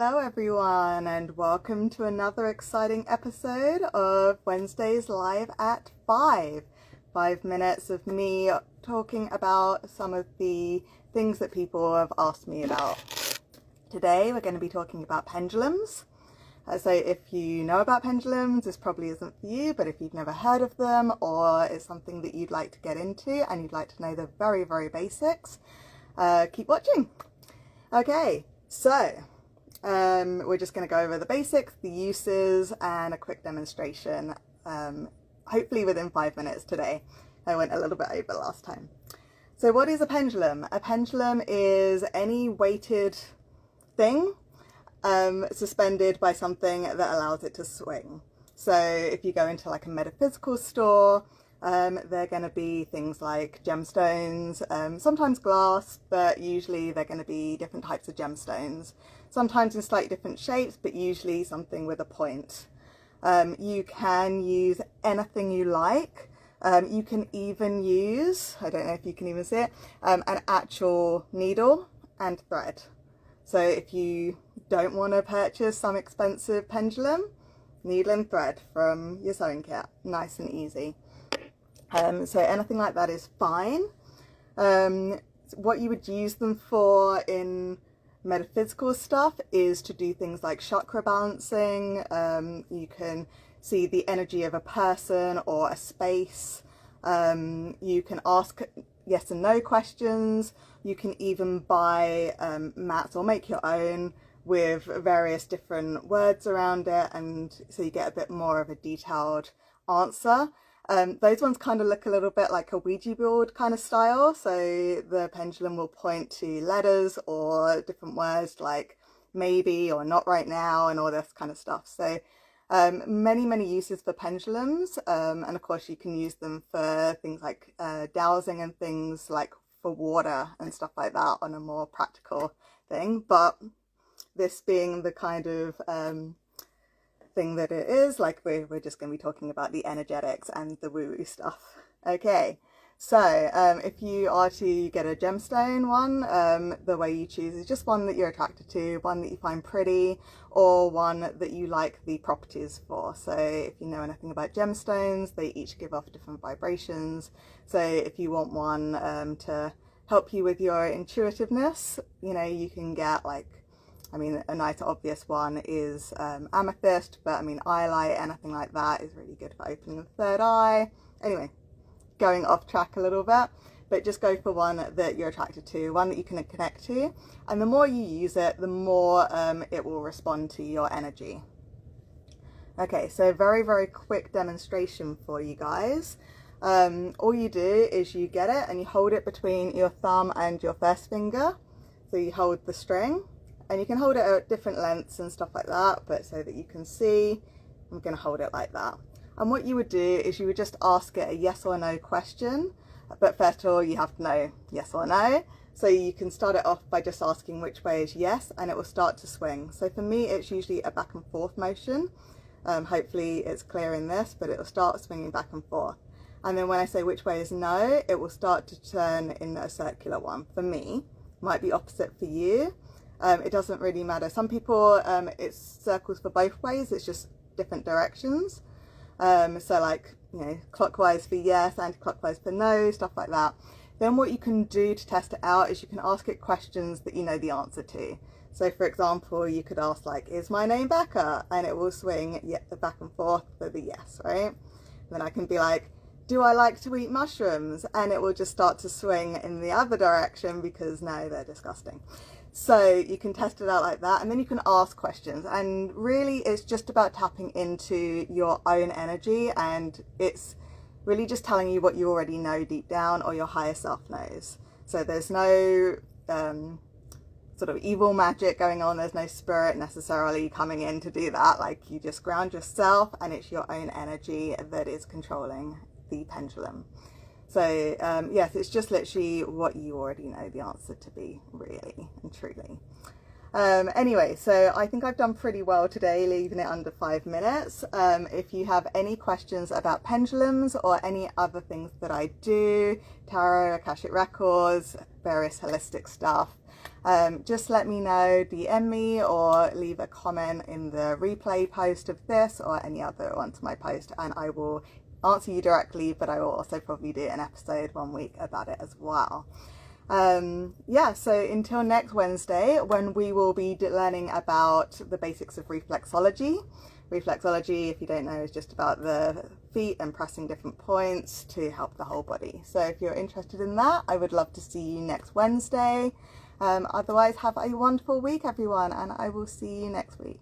Hello everyone, and welcome to another exciting episode of Wednesdays Live at 5. 5 minutes of me talking about some of the things that people have asked me about. Today we're going to be talking about pendulums. So if you know about pendulums, this probably isn't for you, but if you've never heard of them or it's something that you'd like to get into and you'd like to know the very, very basics, keep watching. Okay, so we're just going to go over the basics, the uses, and a quick demonstration, hopefully within 5 minutes today. I went a little bit over last time. So what is a pendulum? A pendulum is any weighted thing suspended by something that allows it to swing. So if you go into like a metaphysical store, they're going to be things like gemstones, sometimes glass, but usually they're going to be different types of gemstones, sometimes in slightly different shapes, but usually something with a point. You can use anything you like. You can even use, I don't know if you can even see it, an actual needle and thread. So if you don't want to purchase some expensive pendulum, needle and thread from your sewing kit, nice and easy. So anything like that is fine. What you would use them for in metaphysical stuff is to do things like chakra balancing. You can see the energy of a person or a space. You can ask yes and no questions. You can even buy mats or make your own with various different words around it, and so you get a bit more of a detailed answer. Those ones kind of look a little bit like a Ouija board kind of style. So the pendulum will point to letters or different words like maybe or not right now and all this kind of stuff. So many uses for pendulums. And of course you can use them for things like dowsing and things like for water and stuff like that on a more practical thing. But this being the kind of thing that it is, like we're just going to be talking about the energetics and the woo-woo stuff. Okay, so if you are to get a gemstone one, the way you choose is just one that you're attracted to, one that you find pretty, or one that you like the properties for. So if you know anything about gemstones, they each give off different vibrations. So if you want one to help you with your intuitiveness, you know, you can get like, I mean, a nice obvious one is amethyst, but I mean, eyelight, anything like that is really good for opening the third eye. Anyway, going off track a little bit, but just go for one that you're attracted to, one that you can connect to. And the more you use it, the more it will respond to your energy. Okay, so very quick demonstration for you guys. All you do is you get it and you hold it between your thumb and your first finger. So you hold the string. And you can hold it at different lengths and stuff like that, but so that you can see, I'm going to hold it like that. And what you would do is you would just ask it a yes or no question. But first of all, you have to know yes or no. So you can start it off by just asking which way is yes, and it will start to swing. So for me, it's usually a back and forth motion. Hopefully it's clear in this, but it will start swinging back and forth. And then when I say which way is no, it will start to turn in a circular one. For me, might be opposite for you. It doesn't really matter. Some people, it's circles for both ways. It's just different directions. So like, you know, clockwise for yes, anti-clockwise for no, stuff like that. Then what you can do to test it out is you can ask it questions that you know the answer to. So for example, you could ask like, is my name Becca? And it will swing back and forth for the yes, right? And then I can be like, do I like to eat mushrooms? And it will just start to swing in the other direction because no, they're disgusting. So you can test it out like that, and then you can ask questions, and really it's just about tapping into your own energy, and it's really just telling you what you already know deep down or your higher self knows. So there's no sort of evil magic going on, there's no spirit necessarily coming in to do that. Like, you just ground yourself and it's your own energy that is controlling the pendulum. So yes, it's just literally what you already know the answer to be, really and truly. Anyway, so I think I've done pretty well today, leaving it under 5 minutes. If you have any questions about pendulums or any other things that I do, tarot, Akashic records, various holistic stuff, just let me know, DM me or leave a comment in the replay post of this or any other one to my post, and I will answer you directly, but I will also probably do an episode one week about it as well. Yeah, so until next Wednesday, when we will be learning about the basics of reflexology. Reflexology, if you don't know, is just about the feet and pressing different points to help the whole body. So if you're interested in that, I would love to see you next Wednesday. Otherwise, have a wonderful week, everyone, and I will see you next week.